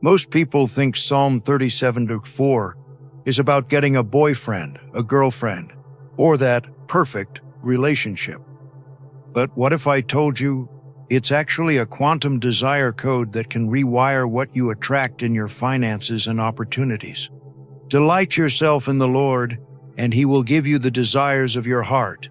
Most people think Psalm 37:4 is about getting a boyfriend, a girlfriend, or that perfect relationship. But what if I told you it's actually a quantum desire code that can rewire what you attract in your finances and opportunities? Delight yourself in the Lord, and He will give you the desires of your heart.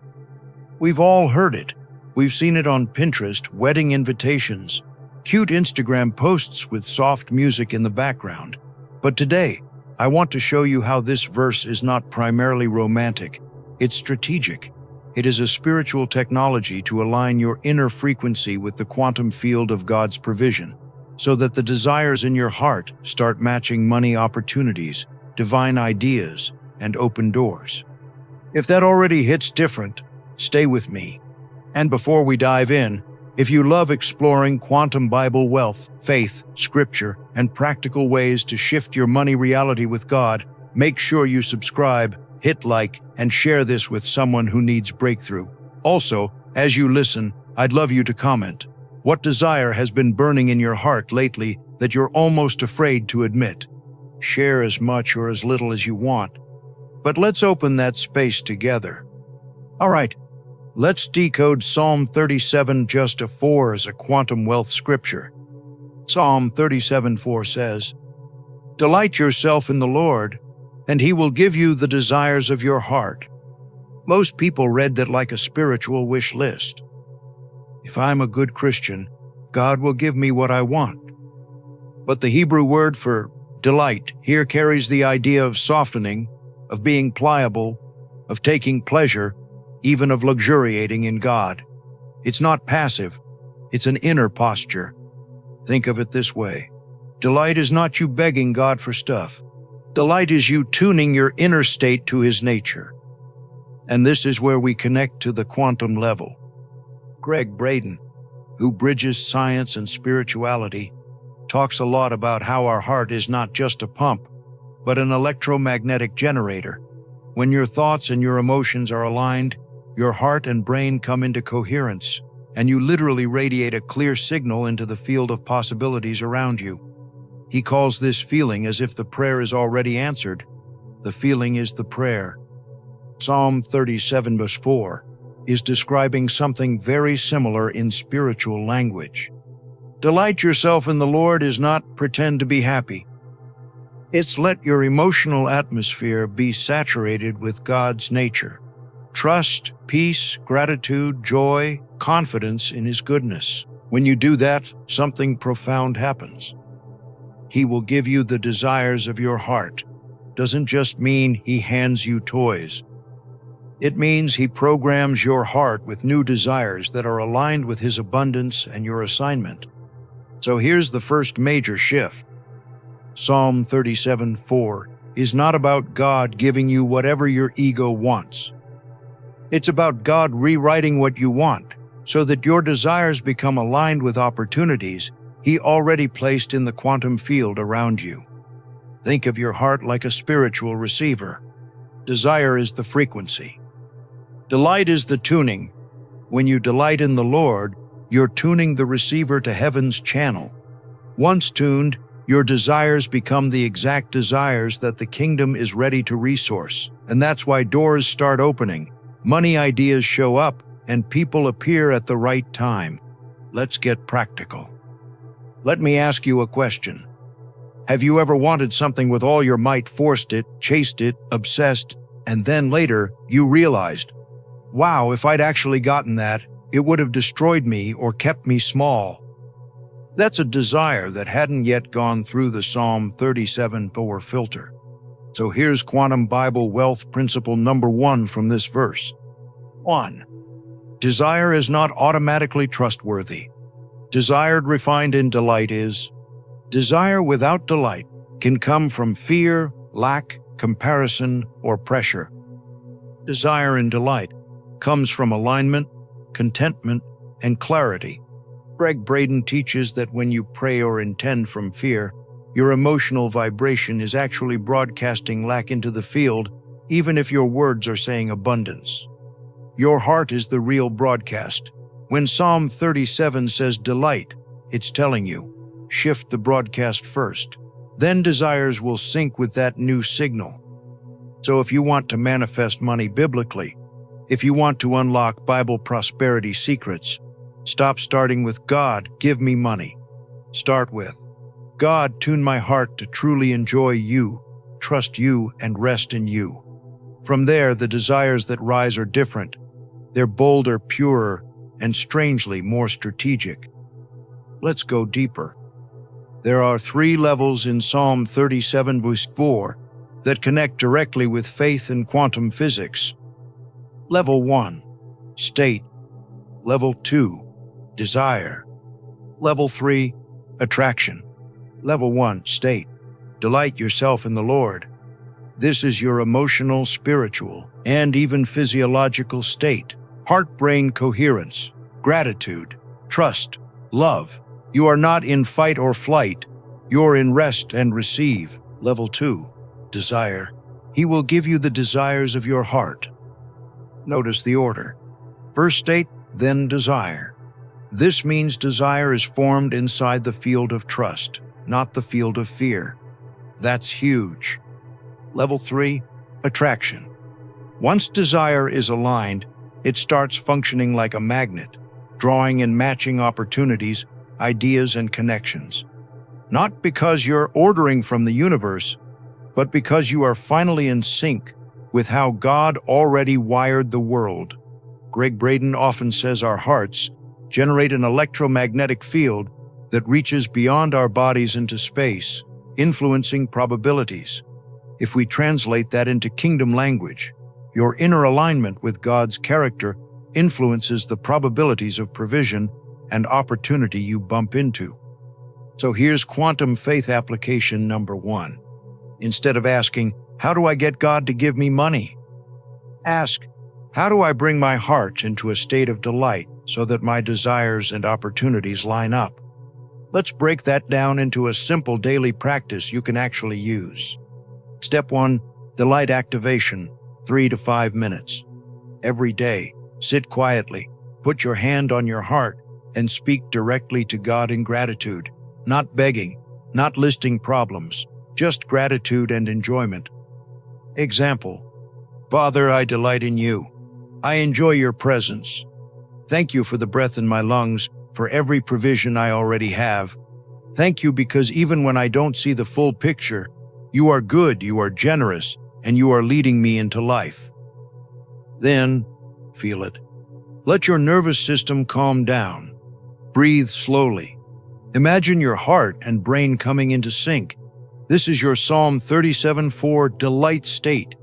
We've all heard it. We've seen it on Pinterest, wedding invitations, cute Instagram posts with soft music in the background. But today, I want to show you how this verse is not primarily romantic. It's strategic. It is a spiritual technology to align your inner frequency with the quantum field of God's provision, so that the desires in your heart start matching money opportunities, divine ideas, and open doors. If that already hits different, stay with me. And before we dive in, if you love exploring quantum Bible wealth, faith, scripture, and practical ways to shift your money reality with God, make sure you subscribe, hit like, and share this with someone who needs breakthrough. Also, as you listen, I'd love you to comment. What desire has been burning in your heart lately that you're almost afraid to admit? Share as much or as little as you want, but let's open that space together. All right, let's decode Psalm 37:4 as a quantum wealth scripture. Psalm 37:4 says, "Delight yourself in the Lord, and He will give you the desires of your heart." Most people read that like a spiritual wish list. If I'm a good Christian, God will give me what I want. But the Hebrew word for delight here carries the idea of softening, of being pliable, of taking pleasure, even of luxuriating in God. It's not passive, it's an inner posture. Think of it this way. Delight is not you begging God for stuff. Delight is you tuning your inner state to His nature. And this is where we connect to the quantum level. Gregg Braden, who bridges science and spirituality, talks a lot about how our heart is not just a pump, but an electromagnetic generator. When your thoughts and your emotions are aligned, your heart and brain come into coherence, and you literally radiate a clear signal into the field of possibilities around you. He calls this feeling as if the prayer is already answered. The feeling is the prayer. Psalm 37:4 is describing something very similar in spiritual language. Delight yourself in the Lord is not pretend to be happy. It's let your emotional atmosphere be saturated with God's nature. Trust, peace, gratitude, joy, confidence in His goodness. When you do that, something profound happens. He will give you the desires of your heart. Doesn't just mean He hands you toys. It means He programs your heart with new desires that are aligned with His abundance and your assignment. So here's the first major shift. Psalm 37:4 is not about God giving you whatever your ego wants. It's about God rewriting what you want so that your desires become aligned with opportunities He already placed in the quantum field around you. Think of your heart like a spiritual receiver. Desire is the frequency. Delight is the tuning. When you delight in the Lord, you're tuning the receiver to heaven's channel. Once tuned, your desires become the exact desires that the kingdom is ready to resource. And that's why doors start opening, money ideas show up, and people appear at the right time. Let's get practical. Let me ask you a question. Have you ever wanted something with all your might, forced it, chased it, obsessed, and then later you realized, wow, if I'd actually gotten that, it would have destroyed me or kept me small? That's a desire that hadn't yet gone through the Psalm 37:4 filter. So here's quantum Bible wealth principle number 1 from this verse. 1. Desire is not automatically trustworthy. Desired refined in delight is. Desire without delight can come from fear, lack, comparison, or pressure. Desire in delight comes from alignment, contentment, and clarity. Gregg Braden teaches that when you pray or intend from fear, your emotional vibration is actually broadcasting lack into the field, even if your words are saying abundance. Your heart is the real broadcast. When Psalm 37 says delight, it's telling you, shift the broadcast first. Then desires will sync with that new signal. So if you want to manifest money biblically, if you want to unlock Bible prosperity secrets, stop starting with "God, give me money." Start with, "God, tune my heart to truly enjoy you, trust you, and rest in you." From there, the desires that rise are different. They're bolder, purer, and strangely more strategic. Let's go deeper. There are 3 levels in Psalm 37 verse 4 that connect directly with faith and quantum physics. Level 1, state. Level 2, desire. Level 3, attraction. Level 1, state. Delight yourself in the Lord. This is your emotional, spiritual, and even physiological state. Heart-brain coherence, gratitude, trust, love. You are not in fight or flight. You're in rest and receive. Level 2, desire. He will give you the desires of your heart. Notice the order. First state, then desire. This means desire is formed inside the field of trust, not the field of fear. That's huge. Level 3, attraction. Once desire is aligned, it starts functioning like a magnet, drawing and matching opportunities, ideas, and connections. Not because you're ordering from the universe, but because you are finally in sync with how God already wired the world. Gregg Braden often says our hearts generate an electromagnetic field that reaches beyond our bodies into space, influencing probabilities. If we translate that into kingdom language, your inner alignment with God's character influences the probabilities of provision and opportunity you bump into. So here's quantum faith application number 1. Instead of asking, "How do I get God to give me money?" ask, "How do I bring my heart into a state of delight so that my desires and opportunities line up?" Let's break that down into a simple daily practice you can actually use. Step 1, delight activation, 3 to 5 minutes. Every day, sit quietly, put your hand on your heart, and speak directly to God in gratitude. Not begging, not listing problems, just gratitude and enjoyment. Example, "Father, I delight in you. I enjoy your presence. Thank you for the breath in my lungs, for every provision I already have. Thank you because even when I don't see the full picture, you are good, you are generous, and you are leading me into life." Then, feel it. Let your nervous system calm down. Breathe slowly. Imagine your heart and brain coming into sync. This is your Psalm 37:4 delight state.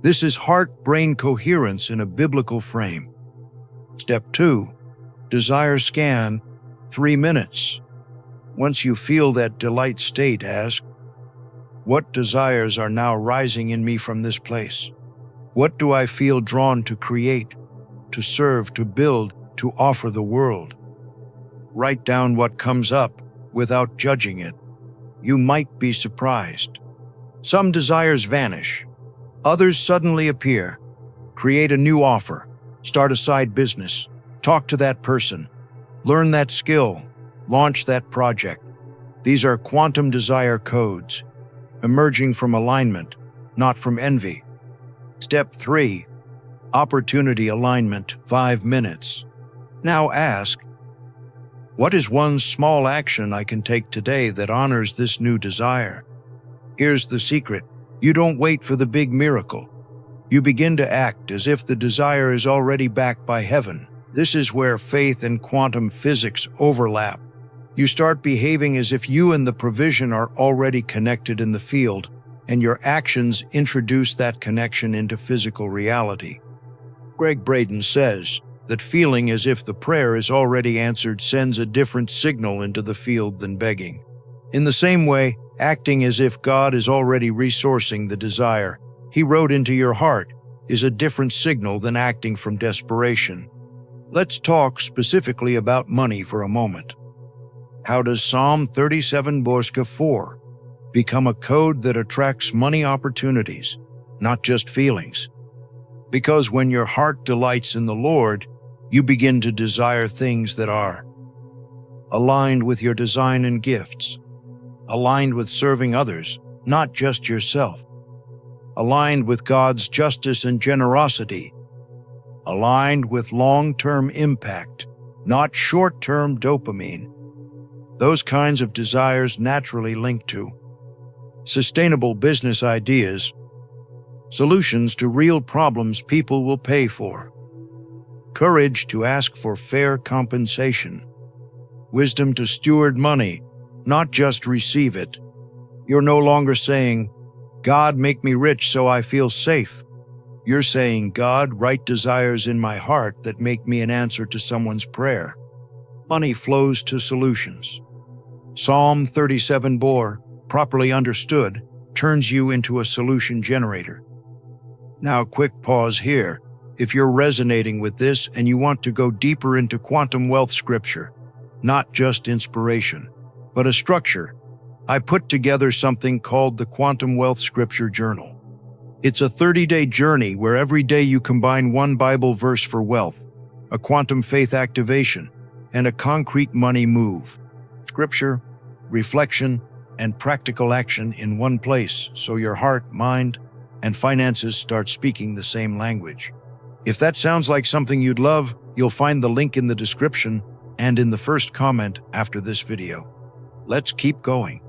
This is heart-brain coherence in a biblical frame. Step 2, desire scan, 3 minutes. Once you feel that delight state, ask, "What desires are now rising in me from this place? What do I feel drawn to create, to serve, to build, to offer the world?" Write down what comes up without judging it. You might be surprised. Some desires vanish. Others suddenly appear. Create a new offer. Start a side business. Talk to that person. Learn that skill. Launch that project. These are quantum desire codes, emerging from alignment, not from envy. Step 3, opportunity alignment, 5 minutes. Now ask, what is one small action I can take today that honors this new desire? Here's the secret. You don't wait for the big miracle. You begin to act as if the desire is already backed by heaven. This is where faith and quantum physics overlap. You start behaving as if you and the provision are already connected in the field, and your actions introduce that connection into physical reality. Gregg Braden says that feeling as if the prayer is already answered sends a different signal into the field than begging. In the same way, acting as if God is already resourcing the desire He wrote into your heart is a different signal than acting from desperation. Let's talk specifically about money for a moment. How does Psalm 37 verse 4 become a code that attracts money opportunities, not just feelings? Because when your heart delights in the Lord, you begin to desire things that are aligned with your design and gifts, aligned with serving others, not just yourself, aligned with God's justice and generosity, aligned with long-term impact, not short-term dopamine. Those kinds of desires naturally link to sustainable business ideas, solutions to real problems people will pay for, courage to ask for fair compensation, wisdom to steward money, not just receive it. You're no longer saying, "God, make me rich so I feel safe." You're saying, "God, write desires in my heart that make me an answer to someone's prayer." Money flows to solutions. Psalm 37 Bor, properly understood, turns you into a solution generator. Now, quick pause here. If you're resonating with this and you want to go deeper into quantum wealth scripture, not just inspiration, but a structure, I put together something called the Quantum Wealth Scripture Journal. It's a 30-day journey where every day you combine one Bible verse for wealth, a quantum faith activation, and a concrete money move. Scripture, reflection, and practical action in one place, so your heart, mind, and finances start speaking the same language. If that sounds like something you'd love, you'll find the link in the description and in the first comment after this video. Let's keep going.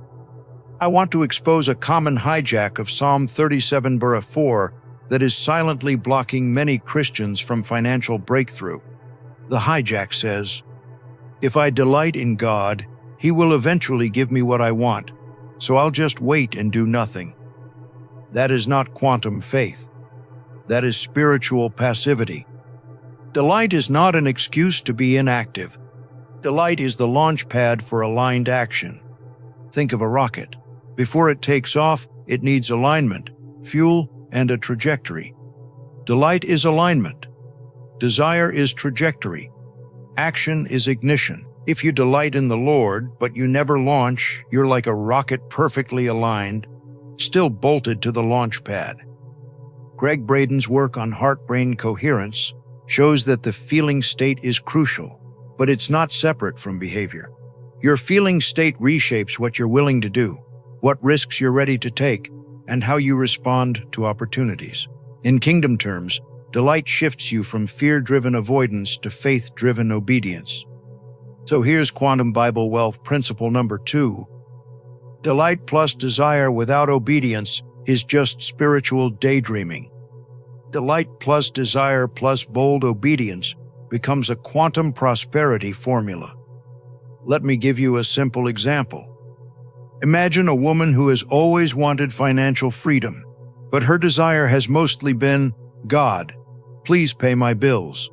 I want to expose a common hijack of Psalm 37:4 that is silently blocking many Christians from financial breakthrough. The hijack says, "If I delight in God, He will eventually give me what I want, so I'll just wait and do nothing." That is not quantum faith. That is spiritual passivity. Delight is not an excuse to be inactive. Delight is the launch pad for aligned action. Think of a rocket. Before it takes off, it needs alignment, fuel, and a trajectory. Delight is alignment. Desire is trajectory. Action is ignition. If you delight in the Lord, but you never launch, you're like a rocket perfectly aligned, still bolted to the launch pad. Gregg Braden's work on heart-brain coherence shows that the feeling state is crucial, but it's not separate from behavior. Your feeling state reshapes what you're willing to do, what risks you're ready to take, and how you respond to opportunities. In kingdom terms, delight shifts you from fear-driven avoidance to faith-driven obedience. So here's Quantum Bible Wealth Principle number 2. Delight plus desire without obedience is just spiritual daydreaming. Delight plus desire plus bold obedience becomes a quantum prosperity formula. Let me give you a simple example. Imagine a woman who has always wanted financial freedom, but her desire has mostly been, "God, please pay my bills."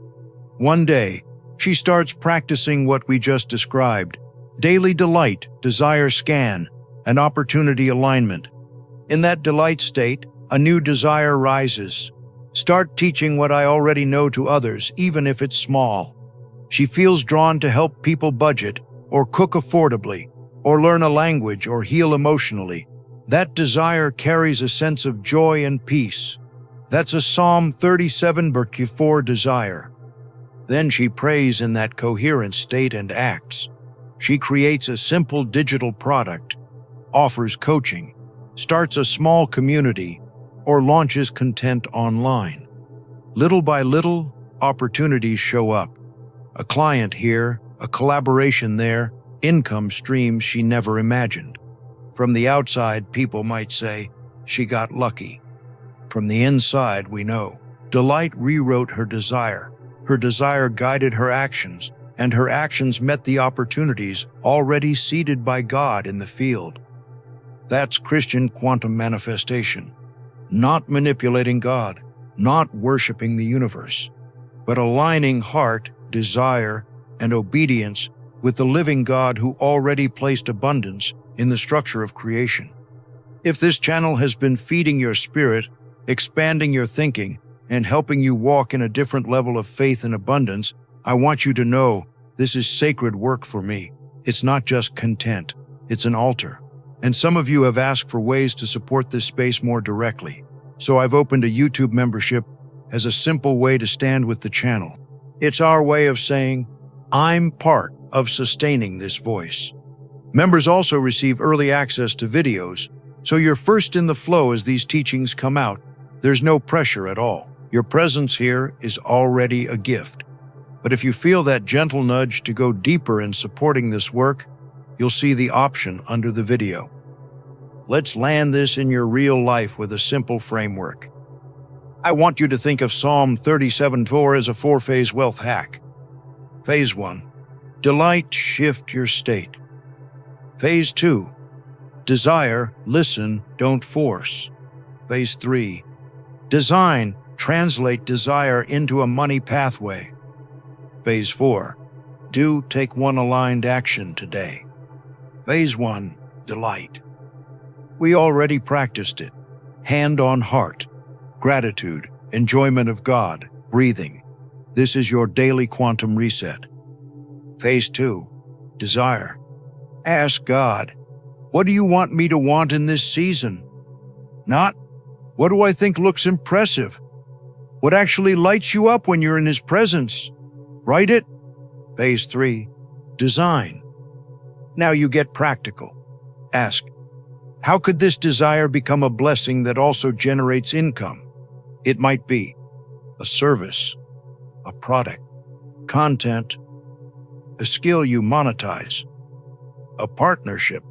One day, she starts practicing what we just described: daily delight, desire scan, and opportunity alignment. In that delight state, a new desire rises. Start teaching what I already know to others, even if it's small. She feels drawn to help people budget, or cook affordably, or learn a language, or heal emotionally. That desire carries a sense of joy and peace. That's a Psalm 37:4 desire. Then she prays in that coherent state and acts. She creates a simple digital product, offers coaching, starts a small community, or launches content online. Little by little, opportunities show up. A client here, a collaboration there, income streams she never imagined. From the outside, people might say, she got lucky. From the inside, we know, delight rewrote her desire. Her desire guided her actions, and her actions met the opportunities already seeded by God in the field. That's Christian quantum manifestation. Not manipulating God, not worshiping the universe, but aligning heart, desire, and obedience with the living God who already placed abundance in the structure of creation. If this channel has been feeding your spirit, expanding your thinking, and helping you walk in a different level of faith and abundance, I want you to know this is sacred work for me. It's not just content, it's an altar. And some of you have asked for ways to support this space more directly. So I've opened a YouTube membership as a simple way to stand with the channel. It's our way of saying, I'm part of sustaining this voice. Members also receive early access to videos, so you're first in the flow as these teachings come out. There's no pressure at all. Your presence here is already a gift. But if you feel that gentle nudge to go deeper in supporting this work, you'll see the option under the video. Let's land this in your real life with a simple framework. I want you to think of Psalm 37:4 as a four-phase wealth hack. Phase 1. Delight, shift your state. Phase 2. Desire, listen, don't force. Phase 3. Design, translate desire into a money pathway. Phase 4. Do take one aligned action today. Phase 1. Delight. We already practiced it. Hand on heart. Gratitude, enjoyment of God, breathing. This is your daily quantum reset. Phase 2. Desire. Ask God, what do you want me to want in this season? Not, what do I think looks impressive? What actually lights you up when you're in His presence? Write it. Phase 3. Design. Now you get practical. Ask, how could this desire become a blessing that also generates income? It might be a service, a product, content, a skill you monetize, a partnership.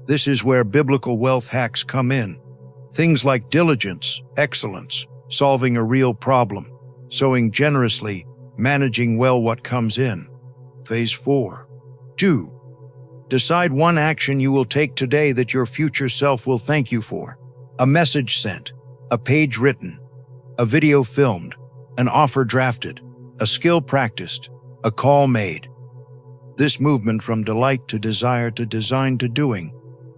This is where biblical wealth hacks come in. Things like diligence, excellence, solving a real problem, sowing generously, managing well what comes in. Phase 4. Do. Decide one action you will take today that your future self will thank you for. A message sent, a page written, a video filmed, an offer drafted, a skill practiced, a call made. This movement from delight to desire to design to doing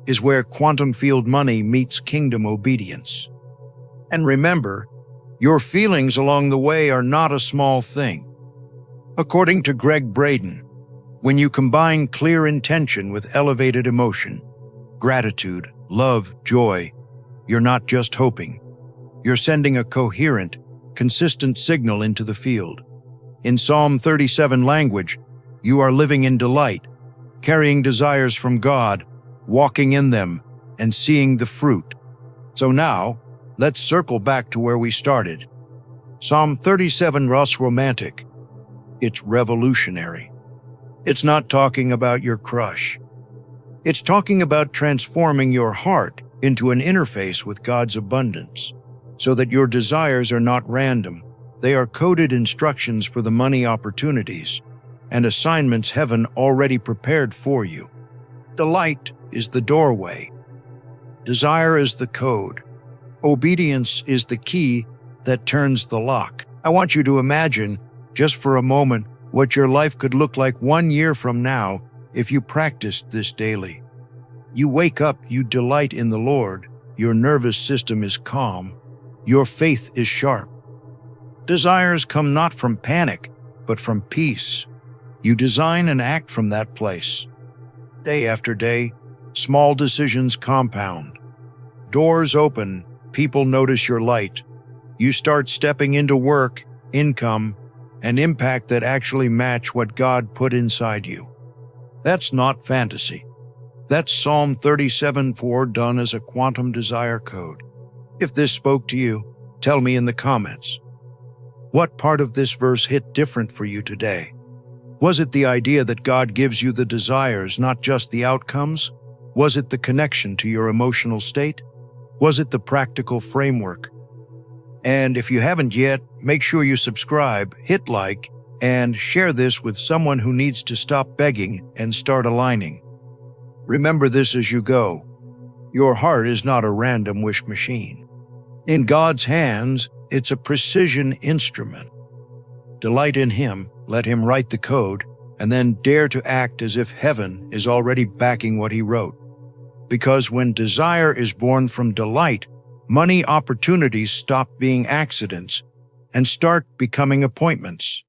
is where quantum field money meets kingdom obedience. And remember, your feelings along the way are not a small thing. According to Gregg Braden, when you combine clear intention with elevated emotion, gratitude, love, joy, you're not just hoping. You're sending a coherent, consistent signal into the field. In Psalm 37 language, you are living in delight, carrying desires from God, walking in them, and seeing the fruit. So now, let's circle back to where we started. Psalm 37 is romantic. It's revolutionary. It's not talking about your crush. It's talking about transforming your heart into an interface with God's abundance, so that your desires are not random. They are coded instructions for the money opportunities and assignments heaven already prepared for you. Delight is the doorway. Desire is the code. Obedience is the key that turns the lock. I want you to imagine, just for a moment, what your life could look like 1 year from now if you practiced this daily. You wake up, you delight in the Lord, your nervous system is calm, your faith is sharp. Desires come not from panic, but from peace. You design and act from that place. Day after day, small decisions compound. Doors open, people notice your light. You start stepping into work, income, and impact that actually match what God put inside you. That's not fantasy. That's Psalm 37:4 done as a quantum desire code. If this spoke to you, tell me in the comments. What part of this verse hit different for you today? Was it the idea that God gives you the desires, not just the outcomes? Was it the connection to your emotional state? Was it the practical framework? And if you haven't yet, make sure you subscribe, hit like, and share this with someone who needs to stop begging and start aligning. Remember this as you go. Your heart is not a random wish machine. In God's hands, it's a precision instrument. Delight in Him, let Him write the code, and then dare to act as if heaven is already backing what He wrote. Because when desire is born from delight, money opportunities stop being accidents and start becoming appointments.